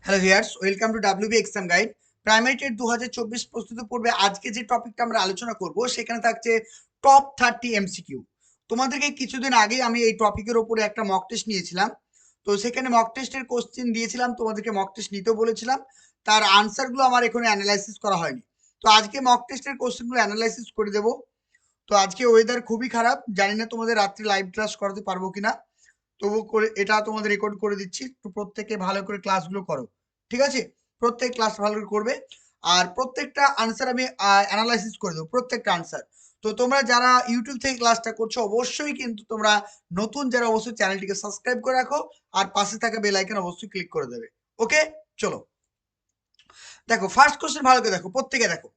Hello viewers, welcome to WB exam guide. Primary TET 2024 প্রস্তুতি পূর্বে আজকে যে টপিকটা আমরা আলোচনা করব সেখানে থাকছে টপ 30 এমসিকিউ। তোমাদেরকে কিছুদিন আগে আমি এই টপিকের উপরে একটা মক টেস্ট নিয়েছিলাম, তো সেখানে মক টেস্টের কোশ্চেন দিয়েছিলাম, তোমাদেরকে মক টেস্ট নিতেও বলেছিলাম। তার আনসারগুলো আমার এখানে অ্যানালাইসিস করা হয়নি, তো আজকে মক টেস্টের কোশ্চেনগুলো অ্যানালাইসিস করে দেবো। তো আজকে ওয়েদার খুবই খারাপ, জানি না তোমাদের রাত্রি লাইভ ক্লাস করাতে পারবো কিনা, তবু করে এটা তোমাদের রেকর্ড করে দিচ্ছি। তো প্রত্যেকে ভালো করে ক্লাসগুলো করো, ঠিক আছে? প্রত্যেক ক্লাস ভালো করে করবে, আর প্রত্যেকটা আনসার আমি অ্যানালাইসিস করে দেবো, প্রত্যেকটা আনসার। তো তোমরা যারা ইউটিউব থেকে ক্লাসটা করছো অবশ্যই কিন্তু তোমরা নতুন যারা অবশ্যই চ্যানেলটিকে সাবস্ক্রাইব করে রাখো, আর পাশে থাকা বেল আইকন অবশ্যই ক্লিক করে দেবে। ওকে, চলো দেখো ফার্স্ট কোশ্চেন, ভালো করে দেখো, প্রত্যেকে দেখো।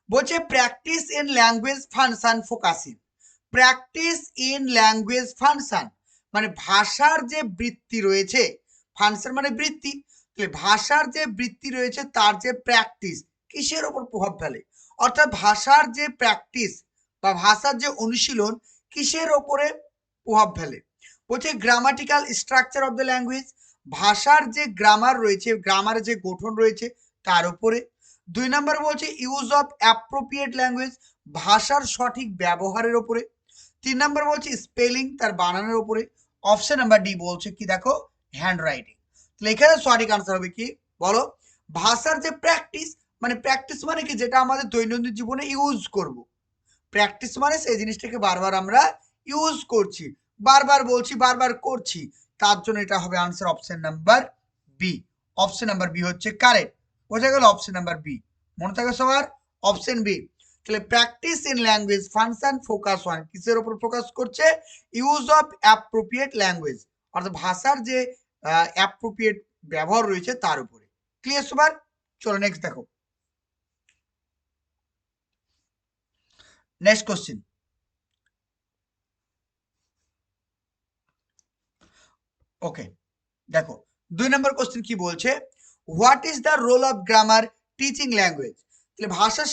বলছে practice in language function focusing. Practice in language function মানে ভাষার যে বৃত্তি রয়েছে, ফাংশন মানে বৃত্তি, তাহলে ভাষার যে বৃত্তি রয়েছে তার যে প্র্যাকটিস কিসের ওপর প্রভাব ফেলে, অর্থাৎ ভাষার যে প্র্যাকটিস বা ভাষার যে অনুশীলন কিসের ওপরে প্রভাব ফেলে। বলছে grammatical structure of the language, ভাষার যে গ্রামার রয়েছে, গ্রামারের যে গঠন রয়েছে তার উপরে। 2 নম্বর বলছে ইউজ অফ অ্যাপ্রোপ্রিয়েট ল্যাঙ্গুয়েজ, ভাষার সঠিক ব্যবহারের উপরে। 3 নম্বর বলছে স্পেলিং, তার বানানের উপরে। অপশন নাম্বার ডি বলছে কি দেখো, হ্যান্ড রাইটিং। তাহলে এখানে সঠিক আনসার হবে কি বলো, ভাষার যে প্র্যাকটিস, মানে প্র্যাকটিস মানে কি, যেটা আমাদের দৈনন্দিন জীবনে ইউজ করব। প্র্যাকটিস মানে সেই জিনিসটাকে বারবার আমরা ইউজ করছি, বারবার বলছি, বারবার করছি, তার জন্য এটা হবে answer option number B. Option number B হচ্ছে কারেক্ট। বোঝা গেল? অপশন নাম্বার বি মনে থাকে সবার, অপশন বি। তাহলে practice in language function focus one কিসের উপর ফোকাস করছে, ইউজ অফ অ্যাপ্রোপ্রিয়েট ল্যাঙ্গুয়েজ, অর্থাৎ ভাষার যে অ্যাপ্রোপ্রিয়েট ব্যবহার রয়েছে তার উপরে। ক্লিয়ার সবার? চলো নেক্সট দেখো, নেক্সট কোশ্চেন। ওকে দেখো 2 নম্বর কোশ্চেন কি বলছে, what is the role of grammar teaching language. তাহলে ভাষা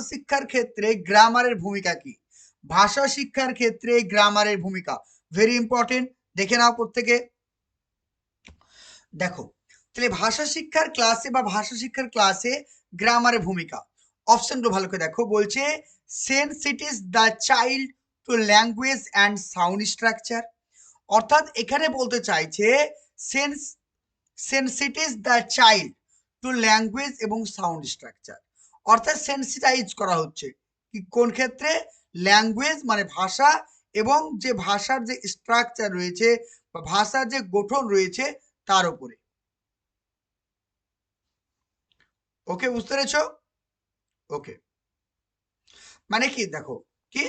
শিক্ষার ক্ষেত্রে গ্রামারের ভূমিকা কি, ভাষা শিক্ষার ক্ষেত্রে গ্রামারের ভূমিকা ভেরি ইম্পর্টেন্ট, দেখে নাও প্রত্যেকে। দেখো তাহলে ভাষা শিক্ষার ক্লাসে গ্রামারের ভূমিকা, অপশনগুলো ভালো করে দেখো। বলছে sensitises the child to language and sound structure, অর্থাৎ এখানে বলতে চাইছে sensitises the child to language এবং সাউন্ড স্ট্রাকচার, অর্থাৎ সেনসিটাইজ করা হচ্ছে কি কোন ক্ষেত্রে, ল্যাঙ্গুয়েজ মানে ভাষা এবং যে ভাষার যে স্ট্রাকচার রয়েছে বা ভাষার যে গঠন রয়েছে তার উপরে। ওকে, বুঝতে পেরেছ? ওকে মানে কি দেখো, কি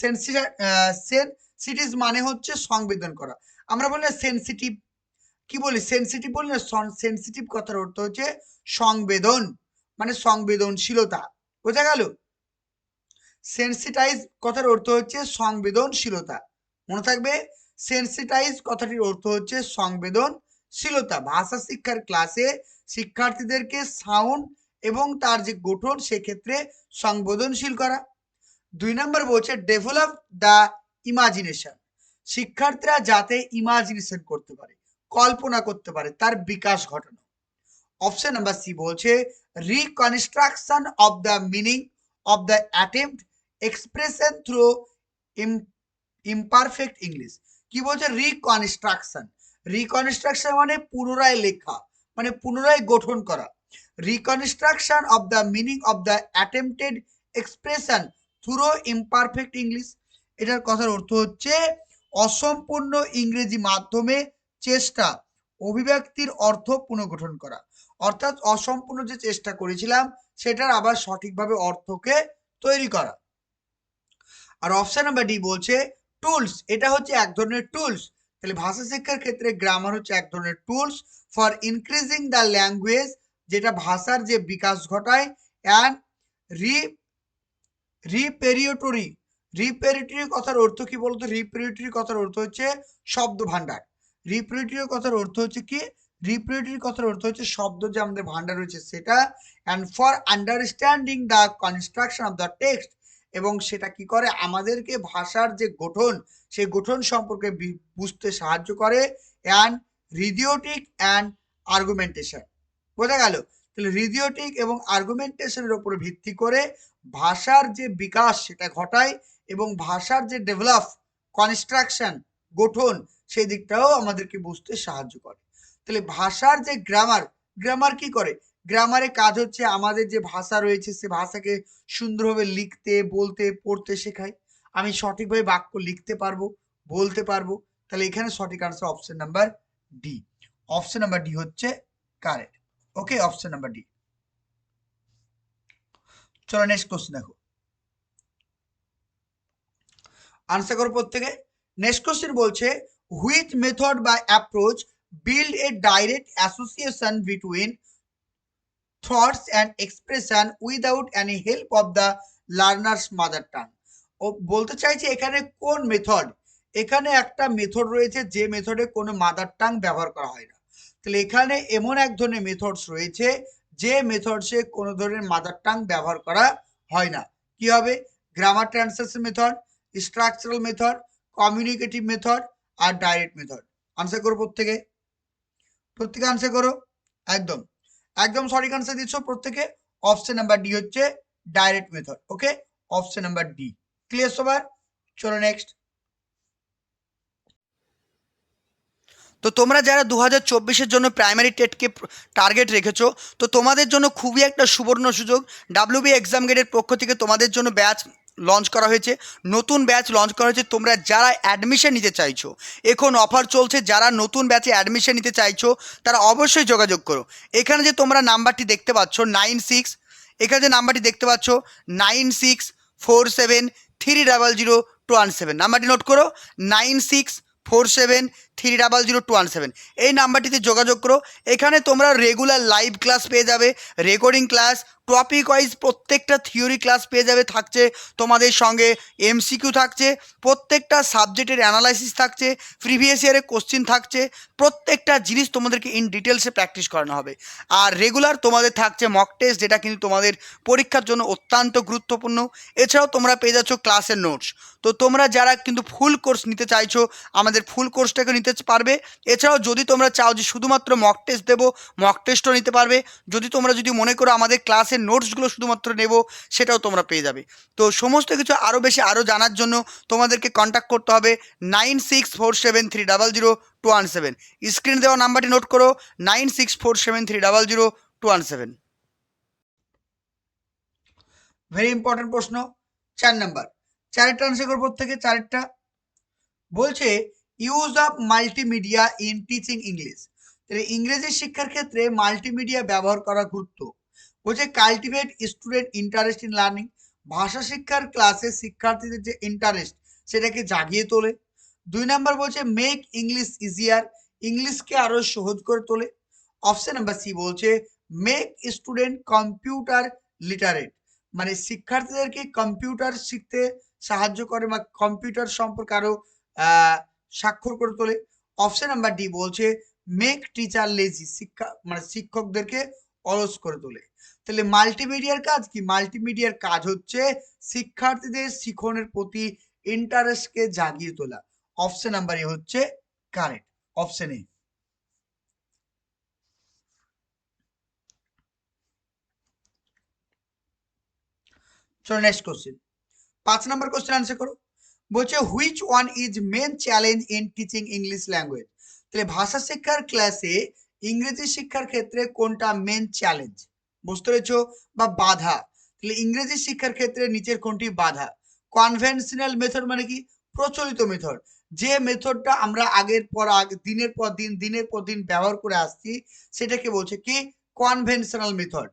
সেনসিটিভ মানে হচ্ছে সংবেদন করা। আমরা বলি না সেনসিটিভ, কি বলি সেনসিটিভ বলি না, সেনসিটিভ কথার অর্থ হচ্ছে সংবেদন, মানে সংবেদনশীলতা। বোঝা গেল? সেনসিটাইজ কথার অর্থ হচ্ছে সংবেদনশীলতা, মনে থাকবে। সেনসিটাইজ কথাটির অর্থ হচ্ছে সংবেদনশীলতা। ভাষা শিক্ষার ক্লাসে শিক্ষার্থীদেরকে সাউন্ড এবং তার যে গঠন সেক্ষেত্রে সংবেদনশীল করা। 2 নম্বর বলছে ডেভেলপ দ্য ইমাজিনেশন, শিক্ষার্থীরা যাতে ইমাজিনেশন করতে পারে, কল্পনা করতে পারে, তার বিকাশ ঘটানো। অপশন নাম্বার সি বলছে reconstruction of the meaning of the attempt expression through imperfect English. কি বলছে, রিকনস্ট্রাকশন মানে পুনরায় লেখা, মানে পুনরায় গঠন করা। Reconstruction of the meaning of the attempted expression through imperfect English, এটার কথার অর্থ হচ্ছে অসম্পূর্ণ ইংরেজি মাধ্যমে চেষ্টা অভিব্যক্তির অর্থ পুনর্গঠন করা, অর্থাৎ অসম্পূর্ণ যে চেষ্টা করেছিলাম সেটার আবার সঠিকভাবে অর্থকে তৈরি করা। আর অপশন নাম্বার ডি বলছে টুলস, এটা হচ্ছে এক ধরনের টুলস। তাহলে ভাষা শিক্ষার ক্ষেত্রে গ্রামার হচ্ছে এক ধরনের tools for increasing the language, যেটা ভাষার যে বিকাশ ঘটায়, অ্যান্ড রিপেরিটরি। রিপেরিটরি কথার অর্থ কি বলতো, রিপেরিটরি কথার অর্থ হচ্ছে শব্দ ভান্ডার। রিপেরিটরি কথার অর্থ হচ্ছে কি, রিপেরিটরি কথার অর্থ হচ্ছে শব্দ যে আমাদের ভান্ডার রয়েছে সেটা। And for understanding the construction of the text, এবং সেটা কি করে আমাদেরকে ভাষার যে গঠন সেই গঠন সম্পর্কে বুঝতে সাহায্য করে। And rhetoric and argumentation. বোঝা গেল? তাহলে রিডিওটিক এবং আর্গুমেন্টেশনের উপর ভিত্তি করে ভাষার যে বিকাশ সেটা ঘটায় এবং ভাষার যে ডেভেলপ, কনস্ট্রাকশন, গঠন, সেই দিকটাও আমাদেরকে বুঝতে সাহায্য করে। তাহলে ভাষার যে গ্রামার, গ্রামার কি করে? গ্রামারের কাজ হচ্ছে আমাদের যে ভাষা রয়েছে সে ভাষাকে সুন্দরভাবে লিখতে, বলতে, পড়তে শেখায়। আমি সঠিকভাবে বাক্য লিখতে পারবো, বলতে পারবো। তাহলে এখানে সঠিক answer option number D. Option number D হচ্ছে correct. Okay, option number D. চলো নেক্সট কোশ্চেন দেখো, আনসার করো প্রত্যেকে। নেক্সট কোশ্চেন বলছে হুইচ মেথড বা approach build a direct association between thoughts and expression without any help of the learner's mother tongue. ও বলতে চাইছে এখানে কোন মেথড, এখানে একটা মেথড রয়েছে যে মেথডে কোনো মাদার টাং ব্যবহার করা হয় না। তাহলে এখানে এমন এক ধরনের মেথডস রয়েছে যে মেথডসে কোনো ধরনের মাদার টাং ব্যবহার করা হয় না। কি হবে? Grammar translation method, structural method, communicative method আর ডাইরেক্ট মেথড। আনসার করো প্রত্যেকে, প্রত্যেকে আনসার করো। একদম একদম সঠিক আনসার দিচ্ছ প্রত্যেকে। অপশন নাম্বার ডি হচ্ছে ডাইরেক্ট মেথড। ওকে, অপশন নাম্বার ডি। ক্লিয়ার সবার? চলো নেক্সট। তো তোমরা যারা 2024-এর জন্য প্রাইমারি টেটকে টার্গেট রেখেছো, তো তোমাদের জন্য খুবই একটা সুবর্ণ সুযোগ। ডাব্লিউবি এক্সাম গেটের পক্ষ থেকে তোমাদের জন্য ব্যাচ লঞ্চ করা হয়েছে, নতুন ব্যাচ লঞ্চ করা হয়েছে। তোমরা যারা অ্যাডমিশন নিতে চাইছো, এখন অফার চলছে, যারা নতুন ব্যাচে অ্যাডমিশন নিতে চাইছো তারা অবশ্যই যোগাযোগ করো। এখানে যে তোমরা নাম্বারটি দেখতে পাচ্ছ 96, এখানে যে নাম্বারটি দেখতে পাচ্ছ 9647300217, নাম্বারটি নোট করো, 9647300217। এই নাম্বারটিতে যোগাযোগ করো। এখানে তোমরা রেগুলার লাইভ ক্লাস পেয়ে যাবে, রেকর্ডিং ক্লাস, টপিক ওয়াইজ প্রত্যেকটা থিওরি ক্লাস পেয়ে যাবে। থাকছে তোমাদের সঙ্গে এমসিকিউ থাকছে, প্রত্যেকটা সাবজেক্টের অ্যানালাইসিস থাকছে, প্রিভিয়াস ইয়ারের কোশ্চিন থাকছে, প্রত্যেকটা জিনিস তোমাদেরকে ইন ডিটেলসে প্র্যাকটিস করানো হবে। আর রেগুলার তোমাদের থাকছে মক টেস্ট, যেটা কিন্তু তোমাদের পরীক্ষার জন্য অত্যন্ত গুরুত্বপূর্ণ। এছাড়াও তোমরা পেয়ে যাচ্ছ ক্লাসের নোটস। তো তোমরা যারা কিন্তু ফুল কোর্স নিতে চাইছো আমাদের ফুল কোর্সটাকে নিতে পারবে। এছাড়াও যদি তোমরা চাও যে শুধুমাত্র মক টেস্ট দেবো, মক টেস্টও নিতে পারবে। তোমরা যদি মনে করো আমাদের ক্লাসের নোটসগুলো শুধুমাত্র নেব, সেটাও তোমরা পেয়ে যাবে। তো সমস্ত কিছু আরও বেশি আরও জানার জন্য তোমাদেরকে কন্ট্যাক্ট করতে হবে 9647300217। স্ক্রিনে দেওয়া নাম্বারটি নোট করো, 9647300217। ভেরি ইম্পর্টেন্ট প্রশ্ন, 4 নাম্বার। চারটা আনসার করবো প্রত্যেকে, চারটা। বলছে use of multimedia in teaching English. তাহলে ইংরেজি শিক্ষার ক্ষেত্রে মাল্টিমিডিয়া ব্যবহার করা গুরুত্ব। বলছে cultivate student interest in learning. ভাষা শিক্ষার ক্লাসে শিক্ষার্থীদের যে ইন্টারেস্ট সেটাকে জাগিয়ে তোলে। 2 নাম্বার বলছে মেক ইংলিশ ইজিয়ার। ইংলিশকে আরো সহজ করে তোলে। অপশন নাম্বার সি বলছে মেক স্টুডেন্ট কম্পিউটার লিটারেট। মানে শিক্ষার্থীদেরকে কম্পিউটার শিখতে সাহায্য করে বা কম্পিউটার সম্পর্কে আরো স্বাক্ষর করে তোলে। অপশন নাম্বার ডি বলছে মেক টিচার লেজি। শিক্ষকদেরকে অলস করে তোলে। তাহলে মাল্টিমিডিয়ার কাজ কি? মাল্টিমিডিয়ার কাজ হচ্ছে শিক্ষার্থীদের শিখনের প্রতি ইন্টারেস্টকে জাগিয়ে তোলা। অপশন নাম্বার এ হচ্ছে কারেক্ট, অপশন এ। চলো next question, 5 number question answer করো। বলছে which one is main challenge in teaching English language. তাহলে ভাষা শিক্ষার ক্লাসে ইংরেজি শিক্ষার ক্ষেত্রে কোনটা মেন চ্যালেঞ্জ, বুঝতে পেরেছো, বা বাধা। তাহলে ইংরেজি শিক্ষার ক্ষেত্রে নিচের কোনটি বাধা? কনভেনশনাল মেথড মানে কি? প্রচলিত মেথড, যে মেথডটা আমরা দিনের পর দিন ব্যবহার করে আসছি সেটাকে বলছে কি? Conventional method.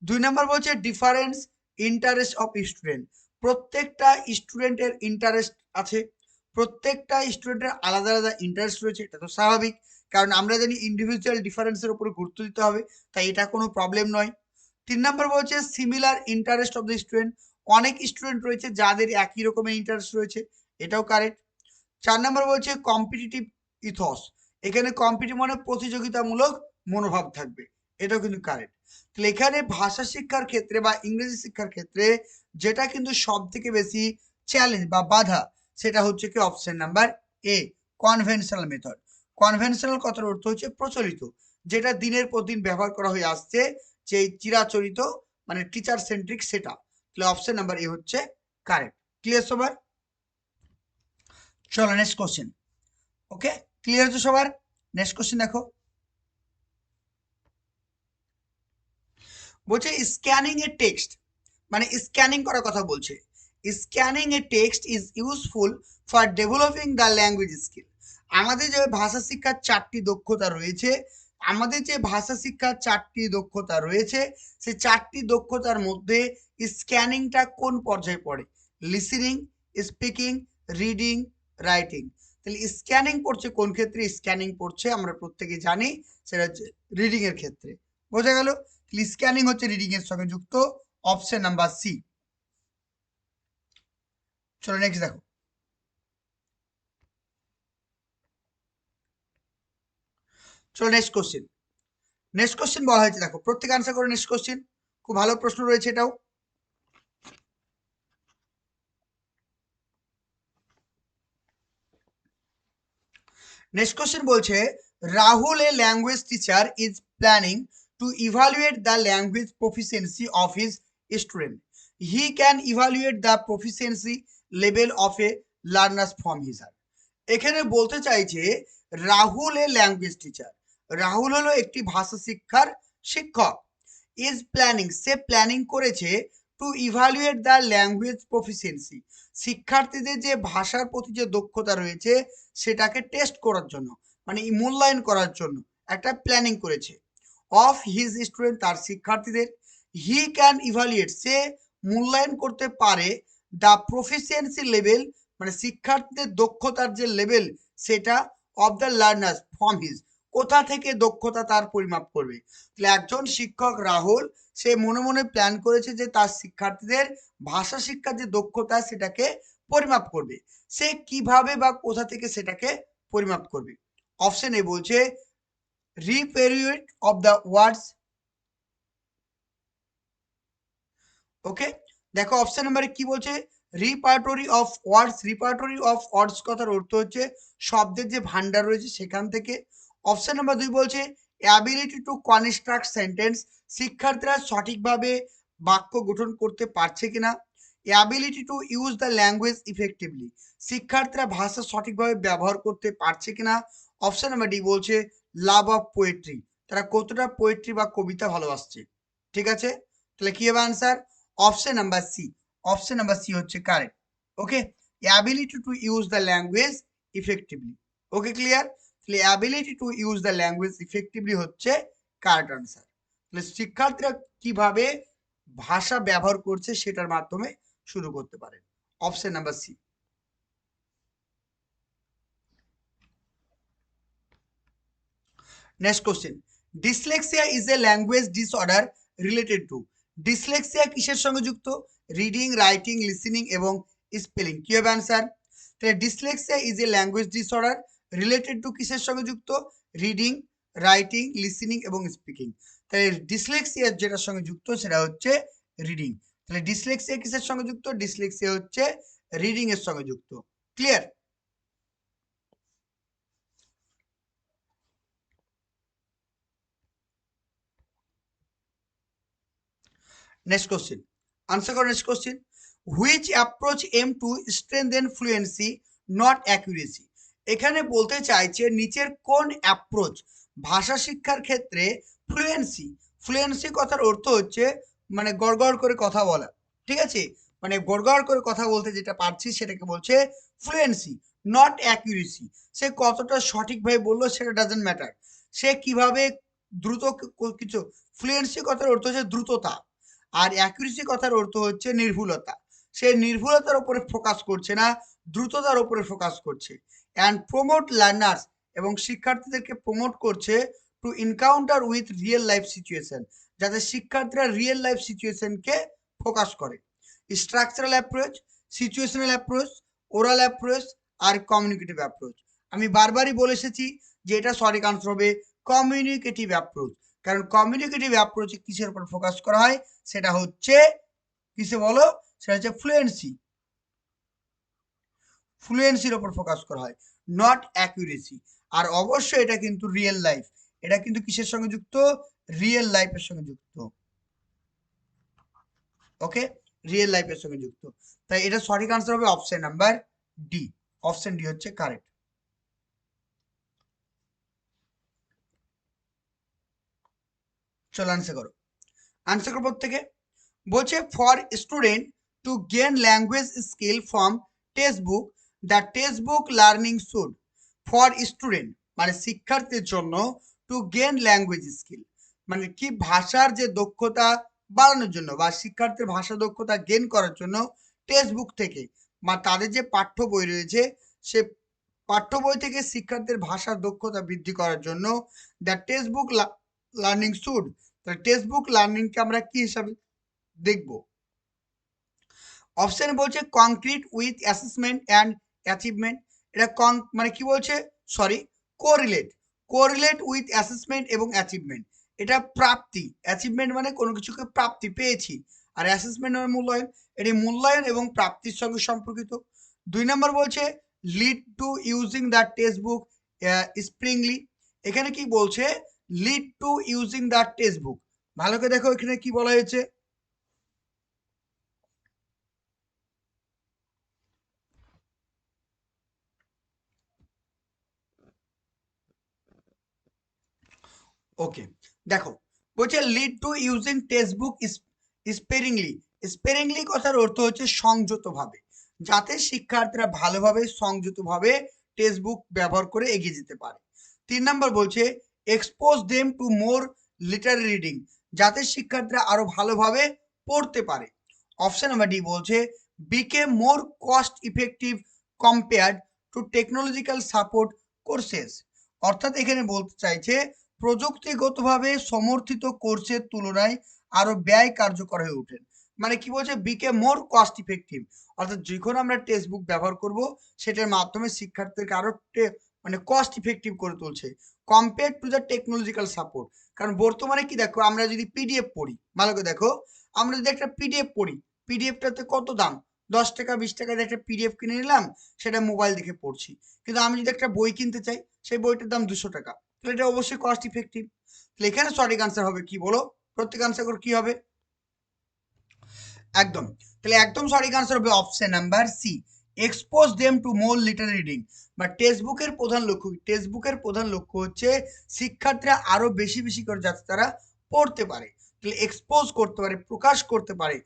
2 নাম্বার বলছে ডিফারেন্স ইন্টারেস্ট অফ স্টুডেন্ট। প্রত্যেকটা স্টুডেন্টের ইন্টারেস্ট আছে, প্রত্যেকটা স্টুডেন্টের আলাদা আলাদা ইন্টারেস্ট রয়েছে, এটা তো স্বাভাবিক, কারণ আমরা জানি ইন্ডিভিজুয়াল ডিফারেন্সের উপরে গুরুত্ব দিতে হবে, তাই এটা কোনো প্রবলেম নয়। 3 নাম্বার বলছে similar interest of the student. অনেক স্টুডেন্ট রয়েছে যাদের একই রকমের ইন্টারেস্ট রয়েছে, এটাও কারেক্ট। 4 নাম্বার বলছে কম্পিটিটিভ ইথস। এখানে কম্পিটিটিভ মানে প্রতিযোগিতামূলক মনোভাব থাকবে, এটাও কিন্তু কারেক্ট। তাহলে এখানে ভাষা শিক্ষার ক্ষেত্রে বা ইংরেজি শিক্ষার ক্ষেত্রে যেটা কিন্তু সব থেকে বেশি চ্যালেঞ্জ বা বাধা সেটা হচ্ছে কি? অপশন নাম্বার এ, কনভেনশনাল মেথড। কনভেনশনাল কথার অর্থ হচ্ছে প্রচলিত, যেটা দিনের পর দিন ব্যবহার করা হয়ে আসছে, যে চিরাচরিত মানে টিচার সেন্ট্রিক সেটা। তাহলে অপশন নাম্বার এ হচ্ছে কারেক্ট। ক্লিয়ার সবার? চলো নেক্সট কোশ্চেন। ওকে, ক্লিয়ার তো সবার? নেক্সট কোশ্চেন দেখো, বলছে স্ক্যানিং এ টেক্সট, মানে স্ক্যানিং করার কথা বলছে। Scanning A text is useful for developing the language skill. আমাদের যে ভাষা শিক্ষার 4টি দক্ষতা রয়েছে, সেই 4টি দক্ষতার মধ্যে স্ক্যানিংটা কোন পর্যায়ে পড়ে? Listening, speaking, reading, writing. তাহলে স্ক্যানিং পড়ছে কোন ক্ষেত্রে? স্ক্যানিং পড়ছে আমরা প্রত্যেকে জানি সেটা হচ্ছে রিডিং এর ক্ষেত্রে। বোঝা গেল? স্ক্যানিং হচ্ছে রিডিং এর সঙ্গে যুক্ত, অপশন নাম্বার সি। চলো নেক্সট দেখো, চলো নেক্সট কোশ্চেন। নেক্সট কোশ্চেন বলা হয়েছে, দেখো প্রত্যেক আনসার করে নেক্সট কোশ্চেন, খুব ভালো প্রশ্ন রয়েছে এটাও। নেক্সট কোশ্চেন বলছে Rahul a language teacher is planning to evaluate the language proficiency of his student. He can evaluate the proficiency level of a learners from his her. এখানে বলতে চাইছে Rahul a language teacher, Rahul হলো একটি ভাষা শিক্ষার শিক্ষক, ইজ প্ল্যানিং সে প্ল্যানিং করেছে to evaluate the language proficiency শিক্ষার্থীদের যে ভাষার প্রতি যে দক্ষতা রয়েছে সেটাকে টেস্ট করার জন্য, মানে মূল্যায়ন করার জন্য একটা প্ল্যানিং করেছে অফ হিজ স্টুডেন্ট তার শিক্ষার্থীদের। হি ক্যান ইভালুয়েট সে মূল্যায়ন করতে পারে দ্য প্রফিসিয়েন্সি লেভেল মানে শিক্ষার্থীদের দক্ষতার যে লেভেল সেটা of the learners from his কোথা থেকে দক্ষতা তার পরিমাপ করবে। তাহলে একজন শিক্ষক রাহুল সে মনে মনে প্ল্যান করেছে যে তার শিক্ষার্থীদের ভাষা শিক্ষার যে দক্ষতা সেটাকে পরিমাপ করবে। সে কিভাবে বা কোথা থেকে সেটাকে পরিমাপ করবে? অপশন এ বলছে রিপেরিয়েট অফ দ্য ওয়ার্ডস। ওকে, দেখো অপশন নাম্বারে কি বলছে? রিপার্টরি অফ ওয়ার্ডস। রিপার্টরি অফ ওয়ার্ডস কথার অর্থ হচ্ছে শব্দের যে ভান্ডার রয়েছে সেখান থেকে। অপশন নাম্বার 2 বলছে অ্যাবিলিটি টু কনস্ট্রাক্ট সেন্টেন্স, শিক্ষার্থীরা সঠিকভাবে বাক্য গঠন করতে পারছে কিনা। Ability to use the language effectively, শিক্ষার্থীরা ভাষা সঠিকভাবে ব্যবহার করতে পারছে কিনা। অপশন নাম্বার ডি বলছে লাভ অফ পোয়েট্রি, তারা কতটা পোয়েট্রি বা কবিতা ভালোবাসছে। ঠিক আছে, তাহলে কি হবে answer? Option number C. Option number C হচ্ছে correct. Okay, ability to use the language effectively. Okay clear? তাহলে ability to use the language effectively হচ্ছে কারেক্ট আনসার। তাহলে শিক্ষার্থীরা কিভাবে ভাষা ব্যবহার করছে সেটার মাধ্যমে শুরু করতে পারে, option number C. Next question, dyslexia is a language disorder related to. ডিসলেক্সিয়া কিসের সঙ্গে যুক্ত? রিডিং, রাইটিং, লিসেনিং এবং স্পেলিং। কি হবে আনসার? তাহলে dyslexia is a language disorder related to কিসের সঙ্গে যুক্ত? রিডিং, রাইটিং, লিসেনিং এবং স্পিকিং। তাহলে ডিসলেক্সিয়া যেটার সঙ্গে যুক্ত সেটা হচ্ছে রিডিং। তাহলে ডিসলেক্সিয়া কিসের সঙ্গে যুক্ত? ডিসলেক্সিয়া হচ্ছে রিডিং এর সঙ্গে যুক্ত। ক্লিয়ার? নেক্সট কোশ্চেন, আনসার করো next question. Which approach aim to strengthen fluency not accuracy. এখানে বলতে চাইছে নিচের কোন অ্যাপ্রোচ ভাষা শিক্ষার ক্ষেত্রে ফ্লুয়েন্সি, ফ্লুয়েন্সি কথার অর্থ হচ্ছে মানে গড়গড় করে কথা বলা। ঠিক আছে, মানে গড়গড় করে কথা বলতে যেটা পারছি সেটাকে বলছে ফ্লুয়েন্সি, নট অ্যাকুরেসি। সে কতটা সঠিকভাবে বললো সেটা ডাজন্ট ম্যাটার, সে কিভাবে দ্রুত কিছু। ফ্লুয়েন্সি কথার অর্থ হচ্ছে দ্রুততা, আর অ্যাকুরেসি কথার অর্থ হচ্ছে নির্ভুলতা। সে নির্ভুলতার উপরে ফোকাস করছে না, দ্রুততার উপরে ফোকাস করছে। অ্যান্ড প্রমোট লার্নার্স, এবং শিক্ষার্থীদেরকে প্রমোট করছে to encounter with real life situation, যাতে শিক্ষার্থীরা রিয়েল লাইফ সিচুয়েশনকে ফোকাস করে। Structural approach, situational approach, oral approach আর কমিউনিকেটিভ অ্যাপ্রোচ। আমি বারবারই বলে এসেছি যে এটা সঠিক আনসার হবে কমিউনিকেটিভ অ্যাপ্রোচ, কারণ কমিউনিকেটিভ অ্যাপ্রোচে কিসের উপর ফোকাস করা হয়? সেটা হচ্ছে কিসে বলো? সেটা হচ্ছে ফ্লুয়েন্সি, ফ্লুয়েন্সির উপর ফোকাস করা হয়, নট অ্যাকুরেসি। আর অবশ্যই এটা কিন্তু রিয়েল লাইফ, এটা কিন্তু কিসের সঙ্গে যুক্ত, রিয়েল লাইফের সঙ্গে যুক্ত। ওকে, রিয়েল লাইফের সঙ্গে যুক্ত, তাই এটা সঠিক আনসার হবে option number D. Option D হচ্ছে কারেক্ট। চলো আনসার করো, আনসার করো প্রত্যেকে। বলছে for student two gain language skill from text book, the text book learning should, for student মানে শিক্ষার্থীর জন্য, টু গেন ল্যাঙ্গুয়েজ স্কিল মানে কি, ভাষার যে দক্ষতা বাড়ানোর জন্য বা শিক্ষার্থীর ভাষা দক্ষতা গেন করার জন্য টেক্সট বুক থেকে বা তাদের যে পাঠ্য বই রয়েছে সে পাঠ্য বই থেকে শিক্ষার্থীর ভাষার দক্ষতা বৃদ্ধি করার জন্য the text book learning should, তাহলে টেক্সট বুক লার্নিংকে আমরা কি হিসাবে দেখব। অপশন বলছে concrete with assessment and achievement, এটা মানে কি বলছে, sorry, correlate, correlate with assessment এবং অ্যাচিভমেন্ট, এটা প্রাপ্তি, অ্যাচিভমেন্ট মানে কোনো কিছুকে প্রাপ্তি পেয়েছি, আর অ্যাসেসমেন্ট মানে মূল্যায়ন, এটি মূল্যায়ন এবং প্রাপ্তির সঙ্গে সম্পর্কিত। 2 নম্বর বলছে lead to using the textbook sparingly, এখানে কি বলছে, lead to using the textbook, ভালো করে দেখো এখানে কি বলা হয়েছে। ওকে, দেখো বলছে lead to using textbook sparingly, sparingly কথার অর্থ হচ্ছে সংযতভাবে, যাতে শিক্ষার্থীরা ভালোভাবে সংযতভাবে টেক্সট বুক ব্যবহার করে এগিয়ে যেতে পারে। 3 নম্বর বলছে expose them to more literary reading, যাতে শিক্ষার্থীরা আরো ভালোভাবে পড়তে পারে। অপশন নাম্বার ডি বলছে বিকেম মোর cost effective compared two technological support courses, অর্থাৎ এখানে বলতে চাইছে প্রযুক্তিগতভাবে সমর্থিত কোর্সের তুলনায় আরো ব্যয় কার্যকর হয়ে ওঠেন, মানে কি বলছে বিকে মোর কস্ট ইফেক্টিভ, অর্থাৎ যখন আমরা টেক্সট বুক ব্যবহার করব সেটার মাধ্যমে শিক্ষার্থীদেরকে আরো মানে কস্ট ইফেক্টিভ করে তুলছে compare to the technological support. কারণ বর্তমানে কি দেখো, আমরা যদি পিডিএফ পড়ি, ভালো করে দেখো, আমরা যদি একটা পিডিএফ পড়ি, পিডিএফটাতে কত দাম, 10 টাকা 20 টাকা দিয়ে একটা পিডিএফ কিনে নিলাম, সেটা মোবাইল দেখে পড়ছি। কিন্তু আমি যদি একটা বই কিনতে চাই, সেই বইটার দাম 200 টাকা, তাহলে এটা অবশ্যই কস্ট ইফেক্টিভ। তাহলে এখানে সঠিক আনসার হবে কি বলো, প্রত্যেক আনসার করে কি হবে, একদম, তাহলে একদম সঠিক আনসার হবে option number C, expose them to more liter reading, বা টেক্সট বুকের প্রধান লক্ষ্য, টেক্সট বুকের প্রধান লক্ষ্য হচ্ছে শিক্ষার্থীরা আরো বেশি বেশি করে যাতে তারা পড়তে পারে, তাহলে এক্সপোজ করতে পারে, প্রকাশ করতে পারে,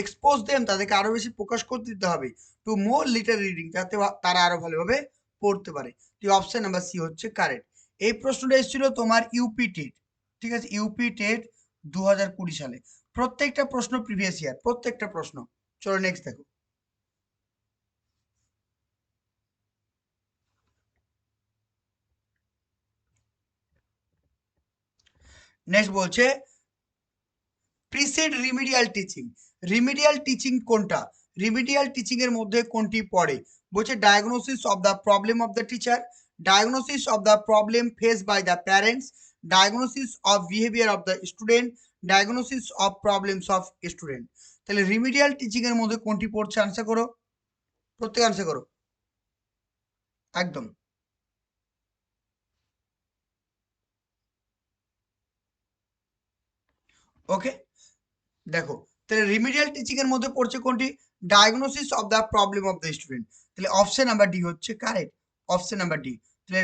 এক্সপোজ দেম তাদেরকে আরো বেশি প্রকাশ করতে দিতে হবে, টু মোর লিটার রিডিং যাতে তারা আরো ভালোভাবে পড়তে পারে। অপশন নাম্বার সি হচ্ছে কারেক্ট। এই প্রশ্নটা এসেছিল তোমার ইউপি টেট, ঠিক আছে, ইউপি টেট 2020 সালে, প্রত্যেকটা প্রশ্ন প্রিভিয়াস ইয়ার, প্রত্যেকটা প্রশ্ন। চলো নেক্সট দেখো, নেক্সট বলছে precede remedial teaching, remedial teaching কোনটা, রিমিডিয়াল টিচিং এর মধ্যে কোনটি পড়ে, বলছে diagnosis of the problem of the teacher, diagnosis of the problem face by the parents, diagnosis of behaviour of the student, diagnosis of problems of student, তাহলে remedial teaching এর মধ্যে কোনটি পড়ছে, আনসার করো, প্রত্যেক আনসার করো, একদম। ওকে, দেখো তাহলে রিমিডিয়াল টিচিং এর মধ্যে পড়ছে কোনটি, diagnosis of the problem of the student, তাহলে অপশন নাম্বার ডি হচ্ছে কারেক্ট, অপশন নাম্বার ডি। তাহলে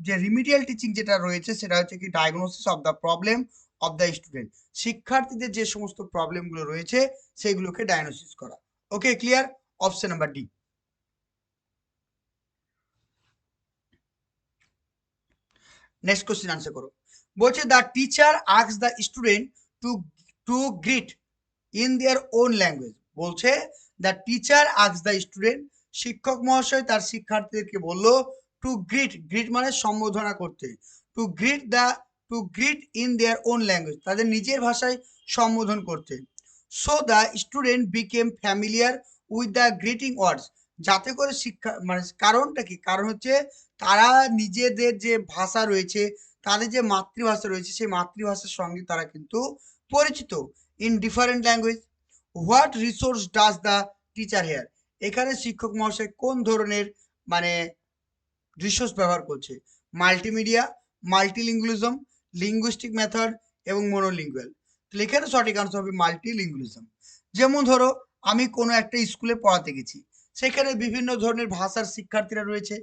যে রিমিডিয়াল টিচিং যেটা রয়েছে সেটা হচ্ছে কি diagnosis of the problem of the student, শিক্ষার্থীদের যে সমস্ত প্রবলেম গুলো রয়েছে সেগুলোকে ডায়াগনোসিস করা। Okay clear, option number D. Next question answer করো, বলছে the teacher asks the student to to greet in their own language, বলছে the teacher asks the student, শিক্ষক মহাশয় তার শিক্ষার্থীদেরকে বলল টু গ্রিট, গ্রিট মানে সম্বোধনা করতে, to greet the to greet in their own language, তাদের নিজের ভাষায় সম্বোধন করতে, so the student became familiar with the greeting words, যাতে করে শিক্ষা মানে কারণটা কি, কারণ হচ্ছে তারা নিজেদের যে ভাষা রয়েছে, তাদের যে মাতৃভাষা রয়েছে সেই মাতৃভাষার সঙ্গে তারা কিন্তু পরিচিত, in different language. What resource does the teacher here, এখানে শিক্ষক মহাশয় কোন ধরনের মানে রিসোর্স ব্যবহার করছে, মাল্টিমিডিয়া, মাল্টিলিঙ্গুয়ালিজম, লিঙ্গুইস্টিক মেথড এবং মনোলিঙ্গুয়াল। তাহলে এখানে সঠিক আনসার হবে মাল্টিলিঙ্গুয়ালিজম। যেমন ধরো আমি কোনো একটা স্কুলে পড়াতে গেছি, সেখানে বিভিন্ন ধরনের ভাষার শিক্ষার্থীরা রয়েছে।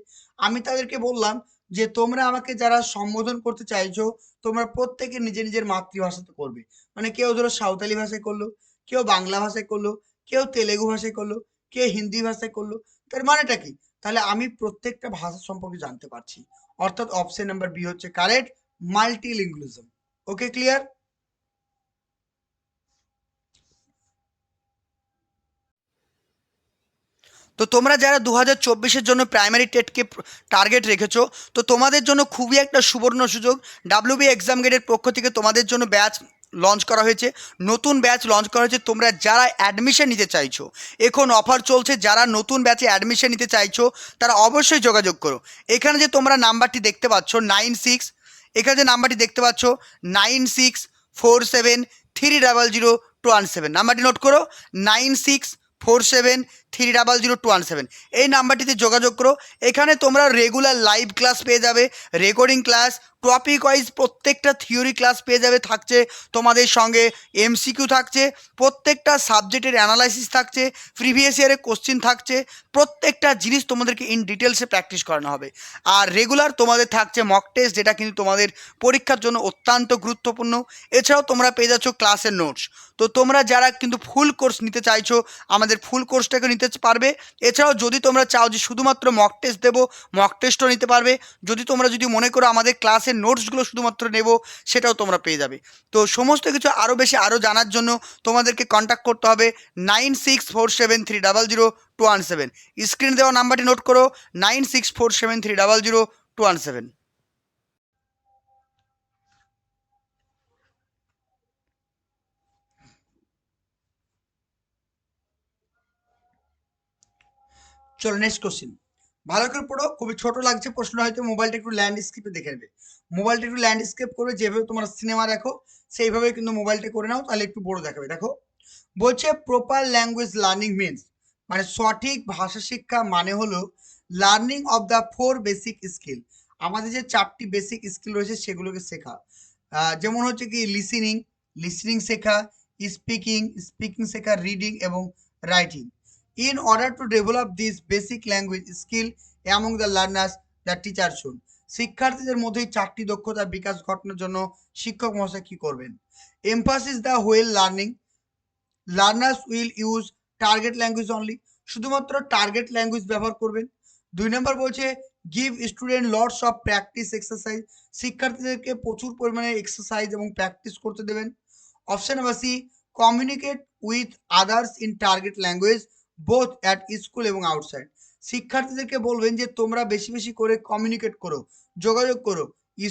আমি তাদেরকে বললাম যে তোমরা আমাকে যারা সম্বোধন করতে চাইছো, তোমরা প্রত্যেকে নিজের নিজের মাতৃভাষাতে করবে। মানে কেউ ধরো সাঁওতালি ভাষায় করলো, কেউ বাংলা ভাষায় করলো, কেউ তেলেগু ভাষায় করলো, কেউ হিন্দি ভাষায় করলো। তার মানেটা কি? তাহলে আমি প্রত্যেকটা ভাষা সম্পর্কে জানতে পারছি। অর্থাৎ অপশন নাম্বার বি হচ্ছে কারেক্ট, মাল্টিলিঙ্গুয়ালিজম। ওকে, ক্লিয়ার? তো তোমরা যারা 2024-এর জন্য প্রাইমারি টেটকে টার্গেট রেখেছো, তো তোমাদের জন্য খুবই একটা সুবর্ণ সুযোগ। ডাব্লিউবি এক্সাম গেটের পক্ষ থেকে তোমাদের জন্য ব্যাচ লঞ্চ করা হয়েছে, নতুন ব্যাচ লঞ্চ করা হয়েছে। তোমরা যারা অ্যাডমিশন নিতে চাইছো, এখন অফার চলছে, যারা নতুন ব্যাচে অ্যাডমিশন নিতে চাইছো তারা অবশ্যই যোগাযোগ করো। এখানে যে তোমরা নাম্বারটি দেখতে পাচ্ছ 96, এখানে যে নাম্বারটি দেখতে পাচ্ছ 9647300217, নাম্বারটি নোট করো, 9647300217। এই নাম্বারটিতে যোগাযোগ করো। এখানে তোমরা রেগুলার লাইভ ক্লাস পেয়ে যাবে, রেকর্ডিং ক্লাস, টপিক ওয়াইজ প্রত্যেকটা থিওরি ক্লাস পেয়ে যাবে। থাকছে তোমাদের সঙ্গে এমসিকিউ থাকছে, প্রত্যেকটা সাবজেক্টের অ্যানালাইসিস থাকছে, প্রিভিয়াস ইয়ারের কোশ্চিন থাকছে, প্রত্যেকটা জিনিস তোমাদেরকে ইন ডিটেলসে প্র্যাকটিস করানো হবে। আর রেগুলার তোমাদের থাকছে মক টেস্ট, যেটা কিন্তু তোমাদের পরীক্ষার জন্য অত্যন্ত গুরুত্বপূর্ণ। এছাড়াও তোমরা পেয়ে যাচ্ছ ক্লাসের নোটস। তো তোমরা যারা কিন্তু ফুল কোর্স নিতে চাইছো, আমাদের ফুল কোর্সটাকে নিতে পারবে। এছাড়াও যদি তোমরা চাও যে শুধুমাত্র মক টেস্ট দেবো, মক টেস্টও নিতে পারবে। যদি মনে করো আমাদের ক্লাসের নোটসগুলো শুধুমাত্র নেব, সেটাও তোমরা পেয়ে যাবে। তো সমস্ত কিছু আরও জানার জন্য তোমাদেরকে কন্ট্যাক্ট করতে হবে 9647300217। স্ক্রিনে দেওয়া নাম্বারটি নোট করো, 9647300217। চলো নেক্সট কোশ্চেন। ভালো করে পড়ো, খুবই ছোট লাগছে প্রশ্ন, হয়তো মোবাইলটা একটু ল্যান্ডস্কেপে দেখে নেবে। মোবাইলটা একটু ল্যান্ডস্কেপ করে যেভাবে তোমরা সিনেমা দেখো সেইভাবে কিন্তু মোবাইলটা করে নাও, তাহলে একটু বড় দেখাবে। দেখো বলছে প্রপার ল্যাঙ্গুয়েজ লার্নিং মিনস, মানে সঠিক ভাষা শিক্ষা মানে হলো learning of the 4 basic skill. আমাদের যে 4টি বেসিক স্কিল রয়েছে সেগুলোকে শেখা। যেমন হচ্ছে কি লিসেনিং, লিসেনিং শেখা, স্পিকিং শেখা, রিডিং এবং writing. In order to develop this basic language skill among the learners, the teacher should, শিক্ষার্থীদের মধ্যে 4টি দক্ষতার বিকাশ ঘটানোর জন্য শিক্ষক মহাশয় কি করবেন? Emphasis the whole learning, learners will use target language only, শুধুমাত্র টার্গেট ল্যাঙ্গুয়েজ ব্যবহার করবেন। 2 নম্বর বলছে give student lots of practice exercise, শিক্ষার্থীদেরকে প্রচুর পরিমাণে এক্সারসাইজ এবং প্র্যাকটিস করতে দেবেন। Option number C communicate with others in target language both at school এবং আউটসাইড, শিক্ষার্থীদেরকে বলবেন যে তোমরা বেশি বেশি করে কমিউনিকেট করো, যোগাযোগ করো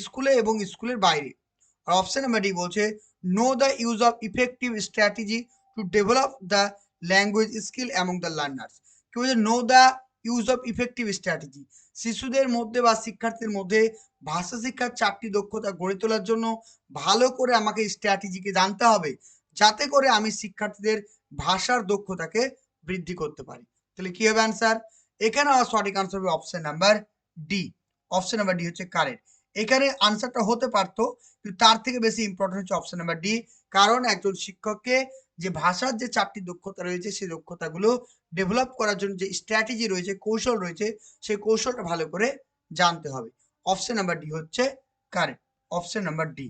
স্কুলে এবং স্কুলের বাইরে। আর অপশন নাম্বার ডি বলছে know the use of effective strategy to develop the language skill among the learners. কি বলছে? Know the use of effective strategy, শিশুদের মধ্যে বা শিক্ষার্থীর মধ্যে ভাষা শিক্ষার 4টি দক্ষতা গড়ে তোলার জন্য ভালো করে আমাকে স্ট্র্যাটেজিকে জানতে হবে, যাতে করে আমি শিক্ষার্থীদের ভাষার দক্ষতাকে বৃদ্ধি করতে পারি। তাহলে কি হবে অ্যান্সার? এখানে আমার সঠিক আনসার হবে option number D. Option number D হচ্ছে কারেক্ট। এখানে আনসারটা হতে পারতো, কিন্তু তার থেকে বেশি ইম্পর্টেন্ট হচ্ছে অপশন নাম্বার ডি। কারণ একজন শিক্ষককে যে ভাষার যে 4টি দক্ষতা রয়েছে সেই দক্ষতাগুলো ডেভেলপ করার জন্য যে স্ট্র্যাটেজি রয়েছে, কৌশল রয়েছে, সেই কৌশলটা ভালো করে জানতে হবে। অপশন নাম্বার ডি হচ্ছে কারেক্ট, অপশন নাম্বার ডি।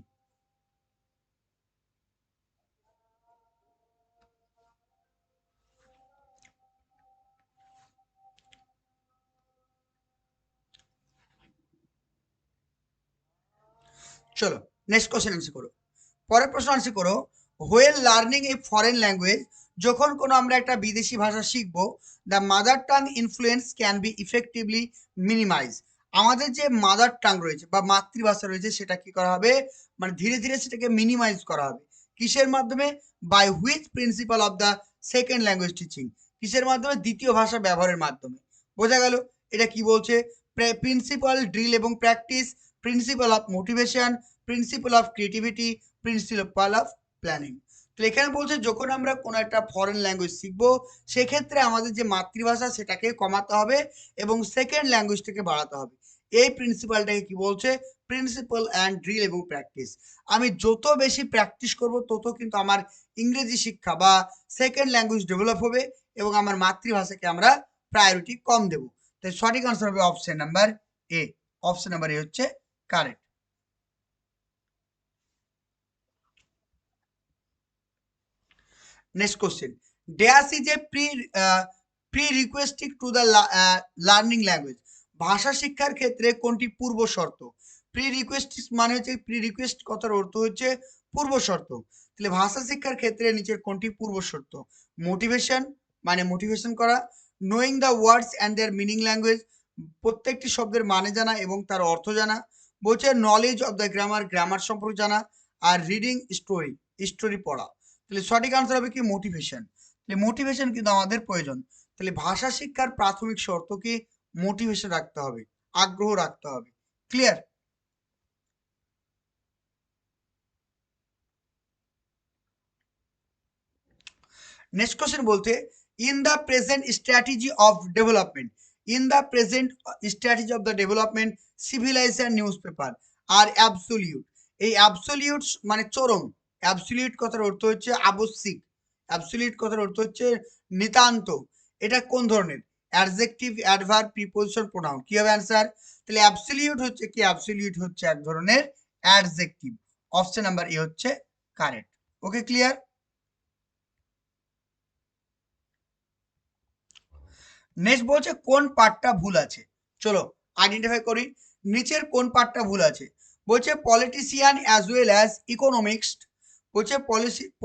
চলো নেক্সট কোশ্চেন আনসার করো। পরের প্রশ্ন আনসার করো, whole learning a foreign language, যখন কোনো আমরা একটা বিদেশি ভাষা শিখবো, the mother tongue influence can be effectively minimise, আমাদের যে মাদার টাং রয়েছে বা মাতৃভাষা রয়েছে সেটা কি করা হবে, মানে ধীরে ধীরে সেটাকে মিনিমাইজ করা হবে। কিসের মাধ্যমে? By which principle of the second language teaching, কিসের মাধ্যমে? দ্বিতীয় ভাষা ব্যবহারের মাধ্যমে। বোঝা গেল? এটা কি বলছে? প্রিন্সিপাল ড্রিল এবং practice, principal of motivation, principal of creativity, principal of planning. তো এখানে বলছে যখন আমরা কোনো একটা ফরেন ল্যাঙ্গুয়েজ শিখবো, সেক্ষেত্রে আমাদের যে মাতৃভাষা সেটাকে কমাতে হবে এবং সেকেন্ড ল্যাঙ্গুয়েজটাকে বাড়াতে হবে। এই প্রিন্সিপালটাকে কি বলছে? প্রিন্সিপাল অ্যান্ড ড্রিল এবং প্র্যাকটিস। আমি যত বেশি প্র্যাকটিস করব তত কিন্তু আমার ইংরেজি শিক্ষা বা সেকেন্ড ল্যাঙ্গুয়েজ ডেভেলপ হবে এবং আমার মাতৃভাষাকে আমরা প্রায়োরিটি কম দেব। তাই সঠিক আনসার হবে অপশন নাম্বার এ। অপশন নাম্বার এ হচ্ছে correct. Next question. Dash is a prerequisite to the learning language. ভাষা শিক্ষার ক্ষেত্রে কোনটি পূর্ব শর্ত? প্রিরিকোয়েস্ট মানে হচ্ছে প্রিরিকোয়েস্ট কথার অর্থ হচ্ছে পূর্ব শর্ত। তাহলে ভাষা শিক্ষার ক্ষেত্রে নিচের কোনটি পূর্ব শর্ত? মোটিভেশন মানে মোটিভেশন করা, knowing the words and their meaning language প্রত্যেকটি শব্দের মানে জানা এবং তার অর্থ জানা, বলছে knowledge of the grammar grammar সম্পর্কে জানা, আর রিডিং স্টোরি স্টোরি পড়া। তাহলে সঠিক আনসার হবে কি মোটিভেশন। তাহলে মোটিভেশন কিন্তু আমাদের প্রয়োজন। তাহলে ভাষা শিক্ষার প্রাথমিক শর্ত কি? মোটিভেশন রাখতে হবে, আগ্রহ রাখতে হবে। ক্লিয়ার? নেক্সট কোশ্চেন বলতে in the present strategy of development, in the present strategy of the development civilisation newspaper are absolute. এই অ্যাবসোলিউট মানে চরম, অ্যাবসোলিউট কথার অর্থ হচ্ছে আবশ্যিক, অ্যাবসোলিউট কথার অর্থ হচ্ছে নিতান্ত। এটা কোন ধরনের? Adjective, adverb, preposition, pronoun. কি হবে অ্যান্সার? তাহলে অ্যাবসোলিউট হচ্ছে কি? অ্যাবসোলিউট হচ্ছে এক ধরনের অ্যাডজেক্টিভ। অপশন নাম্বার এ হচ্ছে কারেক্ট। ওকে, ক্লিয়ার? নেক্সট বলছে কোন পার্টটা ভুল আছে? চলো আইডেন্টিফাই করি নিচের কোন পার্টটা ভুল আছে। বলছে politician as well as economist, বলছে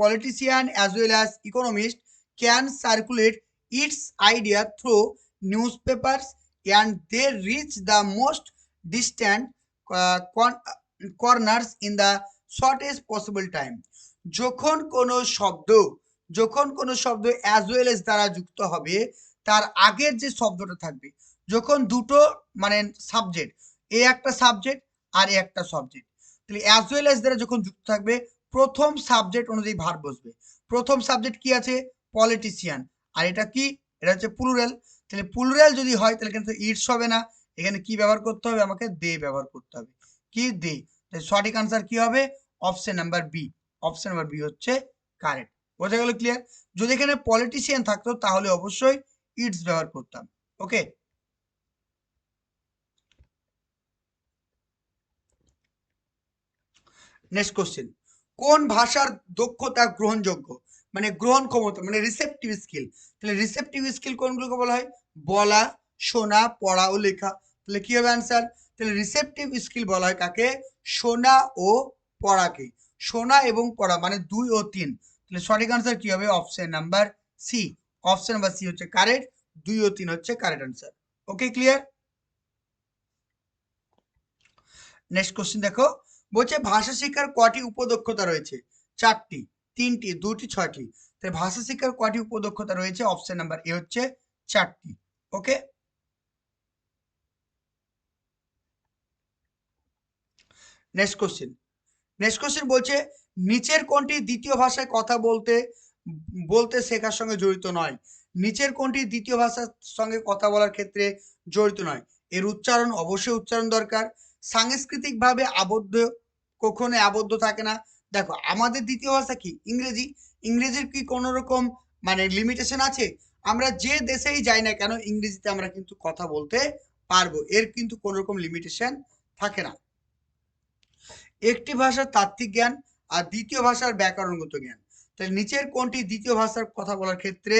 politician as well as economist can circulate its idea through newspapers and they reach the most distant corners in the shortest possible time. যখন কোনো শব্দ অ্যাজ ওয়েল এস দ্বারা যুক্ত হবে, তার আগের যে শব্দটা থাকবে, যখন দুটো মানে সাবজেক্ট, এ একটা সাবজেক্ট আর এ একটা সাবজেক্ট, তাহলে অ্যাজ ওয়েল এস দ্বারা যখন যুক্ত থাকবে প্রথম সাবজেক্ট অনুযায়ী ভার্ব বসবে। প্রথম সাবজেক্ট কি আছে? পলিটিশিয়ান। আর এটা কি? এটা হচ্ছে প্লুরাল। তাহলে প্লুরাল যদি হয় তাহলে কিন্তু ইটস হবে না, এখানে কি ব্যবহার করতে হবে? আমাকে দে ব্যবহার করতে হবে। কি? দে। সঠিক আনসার কি হবে? Option number B. Option number B হচ্ছে কারেক্ট। বোঝা গেল? ক্লিয়ার? যদি এখানে পলিটিশিয়ান থাকতো তাহলে অবশ্যই ইটস ব্যবহার করতাম। ওকে, নেক্সট কোশ্চেন। কোন ভাষার দক্ষতা গ্রহণযোগ্য মানে গ্রহণ ক্ষমতা মানে রিসেপটিভ স্কিল? তাহলে রিসেপটিভ স্কিল কোনগুলোকে বলা হয়? বলা, শোনা, পড়া ও লেখা। তাহলে কি হবে অ্যান্সার? তাহলে রিসেপটিভ স্কিল বলা হয় কাকে? শোনা ও পড়াকে। শোনা এবং পড়া মানে 2 ও 3। তাহলে সঠিক আনসার কি হবে? Option number C. Option number C হচ্ছে কারেক্ট। 2 ও 3 হচ্ছে correct answer. Okay, clear? Next question দেখো, বলছে ভাষা শিক্ষার কটি উপদক্ষতা রয়েছে? 4টি, 3টি, 2টি, 6টি। তাই ভাষা শিক্ষার কটি উপদক্ষতা রয়েছে? অপশন নাম্বার এ হচ্ছে 4টি। ওকে, নেক্সট কোশ্চেন। নেক্সট কোশ্চেন বলছে নিচের কোনটি দ্বিতীয় ভাষায় কথা বলতে বলতে শেখার সঙ্গে জড়িত নয়? নিচের কোনটি দ্বিতীয় ভাষার সঙ্গে কথা বলার ক্ষেত্রে জড়িত নয়? এর উচ্চারণ, অবশ্যই উচ্চারণ দরকার। সাংস্কৃতিকভাবে আবদ্ধ, কখনো আবদ্ধ থাকে না। দেখো আমাদের দ্বিতীয় ভাষা কি? ইংরেজি। ইংরেজির কি কোনো রকম মানে লিমিটেশন আছে? আমরা যে দেশেই যাই না কেন ইংরেজিতে আমরা কিন্তু কথা বলতে পারবো, এর কিন্তু কোনো রকম লিমিটেশন থাকে না। একটি ভাষার তাত্ত্বিক জ্ঞান আর দ্বিতীয় ভাষার ব্যাকরণগত জ্ঞান। তাহলে নিচের কোনটি দ্বিতীয় ভাষার কথা বলার ক্ষেত্রে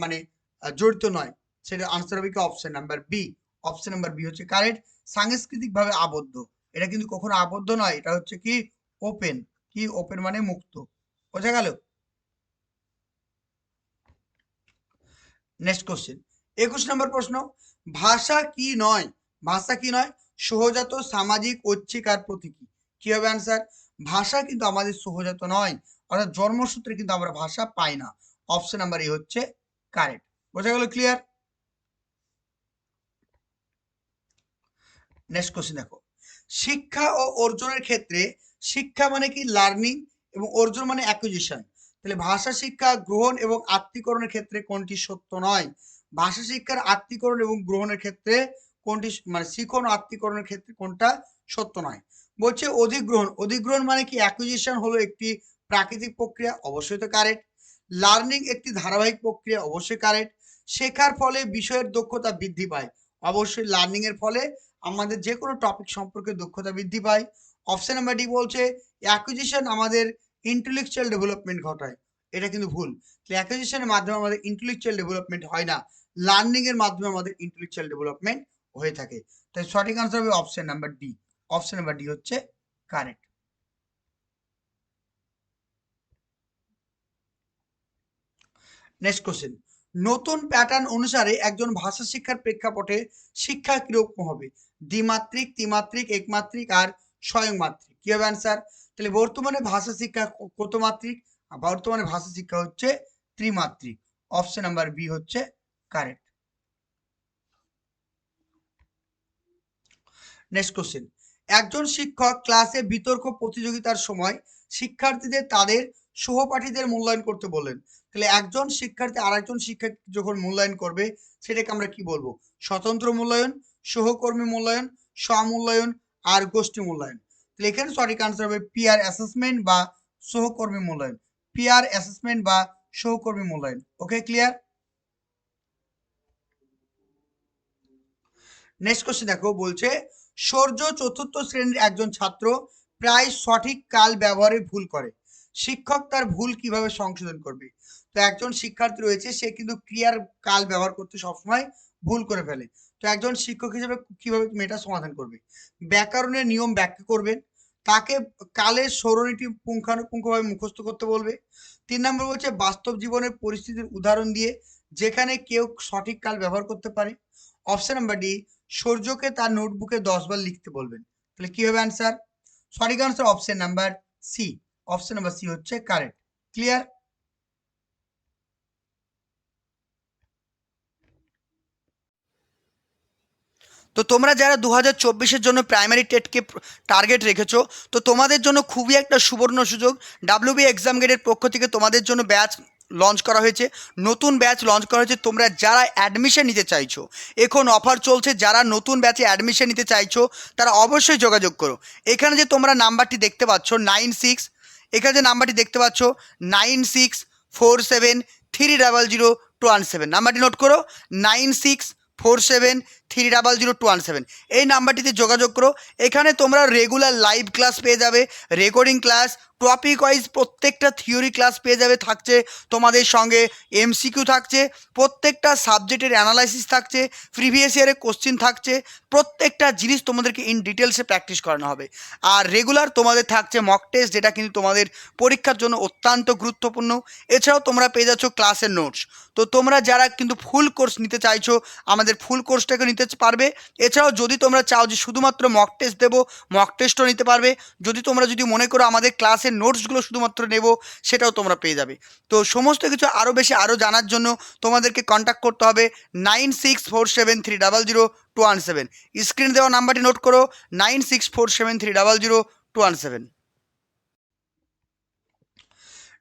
মানে জড়িত নয়? সেটা আনসার হবে কি? Option number B. Option number B হচ্ছে কারেক্ট। সাংস্কৃতিক ভাবে আবদ্ধ, এটা কিন্তু কখনো আবদ্ধ নয়, এটা হচ্ছে কি? ওপেন। কি? ওপেন মানে মুক্ত। বোঝা গেল? নেক্সট কোশ্চেন, 21 নম্বর প্রশ্ন। ভাষা কি নয়? ভাষা কি নয়? সহজাত, সামাজিক, ঐচ্ছিক আর প্রতীকী। কি হবে অ্যান্সার? ভাষা কিন্তু আমাদের সহজাত নয়, অর্থাৎ জন্মসূত্রে কিন্তু আমরা ভাষা পাই না। অপশন নাম্বার এ হচ্ছে কারেক্ট। বোঝা গেল? ক্লিয়ার? নেক্সট কোশ্চেন দেখো, শিক্ষা ও অর্জনের ক্ষেত্রে শিক্ষা মানে কি? লার্নিং, এবং অর্জন মানে অ্যাকুইজিশন। তাহলে ভাষা শিক্ষা গ্রহণ এবং আত্মীকরণের ক্ষেত্রে কোনটি সত্য নয়? ভাষা শিক্ষার আত্মীকরণ এবং গ্রহণের ক্ষেত্রে কোনটি মানে শিখন ও আত্মীকরণের ক্ষেত্রে কোনটা সত্য নয়। বলছে অধিগ্রহণ, অধিগ্রহণ মানে কি অ্যাকুইজিশন হলো একটি প্রাকৃতিক প্রক্রিয়া, অবশ্যই তো কারেক্ট। লার্নিং একটি ধারাবাহিক প্রক্রিয়া, অবশ্যই কারেক্ট। শেখার ফলে বিষয়ের দক্ষতা বৃদ্ধি পায়, অবশ্যই লার্নিং এর ফলে আমাদের যে কোনো টপিক সম্পর্কে দক্ষতা বৃদ্ধি পায়। অপশন নাম্বার ডি বলছে অ্যাকুইজিশন আমাদের ইন্টেলেকচুয়াল ডেভেলপমেন্ট ঘটায়, এটা কিন্তু ভুল। অ্যাকুইজিশনের মাধ্যমে আমাদের ইন্টেলেকচুয়াল ডেভেলপমেন্ট হয় না, লার্নিং এর মাধ্যমে আমাদের ইন্টেলেকচুয়াল ডেভেলপমেন্ট হয়ে থাকে। তাই সঠিক আনসার হবে option number D. Option number D হচ্ছে কারেক্ট। নেক্সট কোশ্চেন, নতুন প্যাটার্ন অনুসারে একজন ভাষা শিক্ষার প্রেক্ষাপটে শিক্ষা কিরকম হবে? দ্বিমাত্রিক, ত্রিমাত্রিক, একমাত্রিক আর স্বয়ংমাত্রিক। কি হবে অ্যান্সার? তাহলে বর্তমানে ভাষা শিক্ষা কত মাত্রিক? বর্তমানে ভাষা শিক্ষা হচ্ছে ত্রিমাত্রিক। অপশন নাম্বার বি হচ্ছে কারেক্ট। নেক্সট কোশ্চেন, একজন শিক্ষক ক্লাসে বিতর্ক প্রতিযোগিতার সময় শিক্ষার্থীদের তাদের সহপাঠীদের মূল্যায়ন করতে বললেন। তাহলে একজন শিক্ষার্থী আরেকজন শিক্ষার্থী যখন মূল্যায়ন করবে সেটাকে আমরা কি বলবো? স্বতন্ত্র মূল্যায়ন, সহকর্মী মূল্যায়ন, স্বমূল্যায়ন আর গোষ্ঠী মূল্যায়ন। তাহলে এখানে সঠিক আনসার হবে পিয়ার অ্যাসেসমেন্ট বা সহকর্মী মূল্যায়ন। পিয়ার অ্যাসেসমেন্ট বা সহকর্মী মূল্যায়ন। ওকে, ক্লিয়ার? নেক্সট কোশ্চেন দেখো, বলছে সূর্য চতুর্থ শ্রেণীর একজন ছাত্র প্রায় সঠিক কাল ব্যবহারে ভুল করে, শিক্ষক তার ভুল কিভাবে সংশোধন করবে? তো একজন শিক্ষার্থী রয়েছে, সে কিন্তু ক্রিয়ার কাল ব্যবহার করতে সবসময় ভুল করে ফেলে। তো একজন শিক্ষক হিসেবে কিভাবে তুমি এটা সমাধান করবে? ব্যাকরণের নিয়ম ব্যাখ্যা করবেন, তাকে কালের সরণিটি পুঙ্খানুপুঙ্খভাবে মুখস্থ করতে বলবে। 3 নম্বর বলছে বাস্তব জীবনের পরিস্থিতির উদাহরণ দিয়ে যেখানে কেউ সঠিক কাল ব্যবহার করতে পারে। অপশন নাম্বার ডি, সূর্যকে তার নোটবুকে 10 বার লিখতে বলবেন। তাহলে কি হবে অ্যান্সার? সঠিক answer option number C. Option number C হচ্ছে কারেক্ট। ক্লিয়ার? তো তোমরা যারা 2024-এর জন্য প্রাইমারি টেটকে টার্গেট রেখেছো, তো তোমাদের জন্য খুবই একটা সুবর্ণ সুযোগ। ডাব্লিউবি এক্সাম গেটের পক্ষ থেকে তোমাদের জন্য ব্যাচ লঞ্চ করা হয়েছে, নতুন ব্যাচ লঞ্চ করা হয়েছে। তোমরা যারা অ্যাডমিশন নিতে চাইছো, এখন অফার চলছে, যারা নতুন ব্যাচে অ্যাডমিশন নিতে চাইছো তারা অবশ্যই যোগাযোগ করো। এখানে যে তোমরা নাম্বারটি দেখতে পাচ্ছ 96, এখানে যে নাম্বারটি দেখতে পাচ্ছ 9647300217, নাম্বারটি নোট করো, 9647300217। এই নাম্বারটিতে যোগাযোগ করো। এখানে তোমরা রেগুলার লাইভ ক্লাস পেয়ে যাবে, রেকর্ডিং ক্লাস, টপিক ওয়াইজ প্রত্যেকটা থিওরি ক্লাস পেয়ে যাবে, থাকছে তোমাদের সঙ্গে এমসিকিউ থাকছে, প্রত্যেকটা সাবজেক্টের অ্যানালাইসিস থাকছে, প্রিভিয়াস ইয়ারের কোশ্চিন থাকছে, প্রত্যেকটা জিনিস তোমাদেরকে ইন ডিটেলসে প্র্যাকটিস করানো হবে। আর রেগুলার তোমাদের থাকছে মক টেস্ট, যেটা কিন্তু তোমাদের পরীক্ষার জন্য অত্যন্ত গুরুত্বপূর্ণ। এছাড়াও তোমরা পেয়ে যাচ্ছ ক্লাসের নোটস। তো তোমরা যারা কিন্তু ফুল কোর্স নিতে চাইছো, আমাদের ফুল কোর্সটাকে নিতে পারবে। এছাড়াও যদি তোমরা চাও যে শুধুমাত্র মক টেস্ট দেবো, মক টেস্টও নিতে পারবে। যদি মনে করো আমাদের ক্লাসের নোটসগুলো শুধুমাত্র নেব, সেটাও তোমরা পেয়ে যাবে। তো সমস্ত কিছু আরও জানার জন্য তোমাদেরকে কন্ট্যাক্ট করতে হবে 9647300217। স্ক্রিনে দেওয়া নাম্বারটি নোট করো, 9647300217।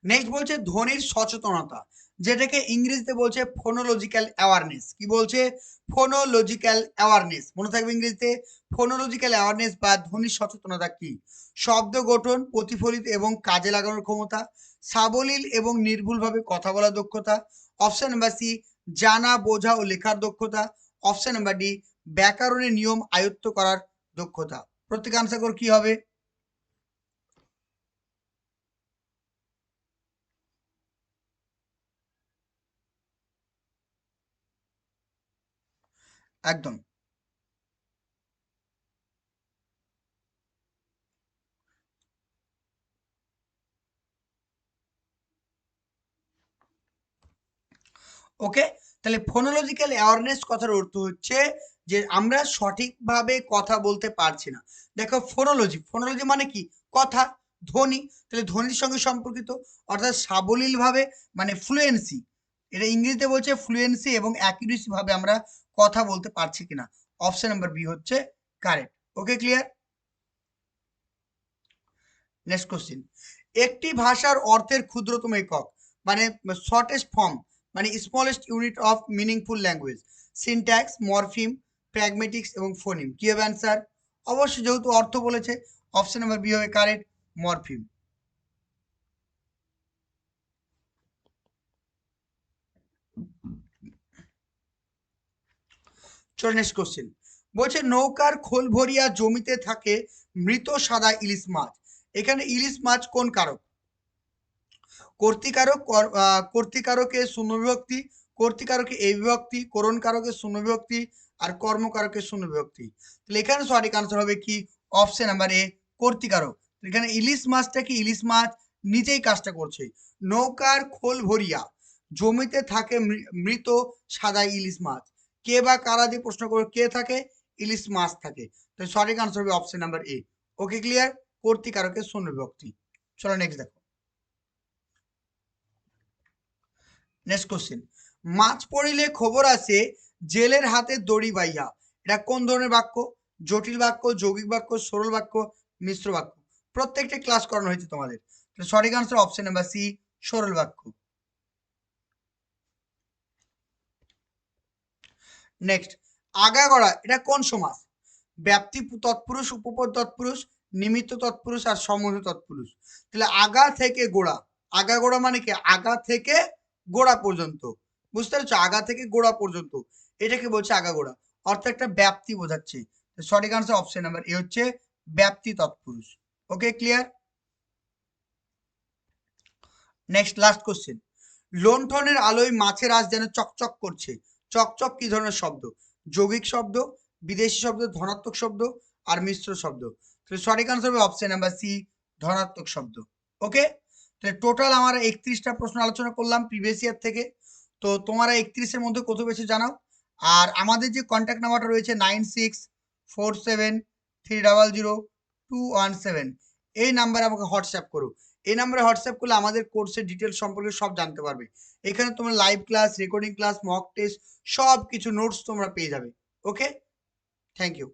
নেক্সট বলছে ধ্বনির সচেতনতা, যেটাকে ইংরেজিতে বলছে ফোনোলজিক্যাল অ্যাওয়ারনেস। কি বলছে? Phonological awareness. মনে থাকবে ইংরেজিতে ফোনোলজিক্যাল অ্যাওয়ারনেস বা ধ্বনির সচেতনতা কি? শব্দ গঠন, প্রতিফলিত এবং কাজে লাগানোর ক্ষমতা, সাবলীল এবং নির্ভুলভাবে কথা বলার দক্ষতা। অপশন নাম্বার সি, জানা, বোঝা ও লেখার দক্ষতা। অপশন নাম্বার ডি, ব্যাকরণের নিয়ম আয়ত্ত করার দক্ষতা। প্রত্যেক আনসার করে কি হবে? একদম। ওকে, তাহলে ফোনোলজিক্যাল অ্যাওয়ারনেস কথার অর্থ হচ্ছে যে আমরা সঠিকভাবে কথা বলতে পারছি না। দেখো ফোনোলজি, ফোনোলজি মানে কি? কথা, ধ্বনি। তাহলে ধ্বনির সঙ্গে সম্পর্কিত, অর্থাৎ সাবলীলভাবে মানে ফ্লুয়েন্সি, এটা ইংরেজিতে বলছে ফ্লুয়েন্সি এবং অ্যাকিউরেসি ভাবে আমরা কথা বলতে পারছি কিনা। অপশন নাম্বার বি হচ্ছে কারেক্ট। ওকে, ক্লিয়ার? নেক্সট কোশ্চেন, একটি ভাষার অর্থের ক্ষুদ্রতম একক মানে শর্টেস্ট ফর্ম মানে smallest unit of meaningful language, syntax, morpheme, pragmatics এবং ফোনিম। কি হবে অ্যান্সার? অবশ্যই যেহেতু অর্থ বলেছে, অপশন নাম্বার বি হবে কারেক্ট, মরফিম। চলো নেক্সট কোশ্চেন। বলছে নৌকার খোল ভরিয়া জমিতে থাকে মৃত সাদা ইলিশ মাছ। এখানে ইলিশ মাছ কোন কারক? কর্তৃকারক, কর্তৃকারকে শূন্য বিভক্তি, কর্তৃকারকে এই বিভক্তি, করণ কারকে শূন্য বিভক্তি, আর কর্মকারকে শূন্য বিভক্তি। তাহলে এখানে সঠিক আনসার হবে কি? অপশন নাম্বার এ, কর্তৃকারক। এখানে ইলিশ মাছটা কি, ইলিশ মাছ নিজেই কাজটা করছে। নৌকার খোল ভরিয়া জমিতে থাকে মৃত সাদা ইলিশ মাছ। কে বা কারা দিয়ে প্রশ্ন করবে, কে থাকে? ইলিশ মাছ থাকে। তো সঠিক আনসার হবে option number A. Okay clear? কর্তৃকারকের শূন্য বিভক্তি। চলো নেক্সট দেখো। Next question. মাছ পড়িলে খবর আসে জেলের হাতে দড়ি বাইয়া। এটা কোন ধরনের বাক্য? জটিল বাক্য, যৌগিক বাক্য, সরল বাক্য, মিশ্র বাক্য। প্রত্যেকটা ক্লাস করানো হয়েছে তোমাদের। সঠিক আনসার অপশন নাম্বার সি, সরল বাক্য। নেক্সট, আগাগোড়া এটা কোন সমাস? ব্যাপ্তি তৎপুরুষ, উপপদ তৎপুরুষ, নিমিত্ত তৎপুরুষ আর সম্বন্ধ তৎপুরুষ। তাহলে আগা থেকে গোড়া, আগাগোড়া মানে কি? আগা থেকে গোড়া পর্যন্ত। বুঝতে পারছো? আগা থেকে গোড়া পর্যন্ত এটাকে বলছে আগাগোড়া, অর্থাৎ একটা ব্যাপ্তি বোঝাচ্ছে। সঠিক আনসার অপশন নাম্বার এ হচ্ছে ব্যাপ্তি তৎপুরুষ। Okay clear? Next last question. লণ্ঠনের আলোয় মাছের আঁশ যেন চকচক করছে। চকচক কি ধরনের শব্দ? যৌগিক শব্দ, বিদেশি শব্দ, ধনাত্মক শব্দ আর মিশ্র শব্দ। তাহলে সঠিক আনসার হবে অপশন নাম্বার সি, ধনাত্মক শব্দ। ওকে, তাহলে টোটাল আমরা 31টা প্রশ্ন আলোচনা করলাম প্রিভিয়াস ইয়ার থেকে। তো তোমরা 31-এর মধ্যে কত বেশি জানাও। আর আমাদের যে কন্ট্যাক্ট নাম্বারটা রয়েছে 9647300217, এই নাম্বারে আমাকে হোয়াটসঅ্যাপ করো। এই নাম্বারে হোয়াটসঅ্যাপ করলে আমাদের কোর্সের ডিটেলস সম্পর্কে সব জানতে পারবে। এখানে তোমরা live class, recording class, mock test, সব কিছু নোটস তোমরা পেয়ে যাবে। ওকে, থ্যাংক ইউ।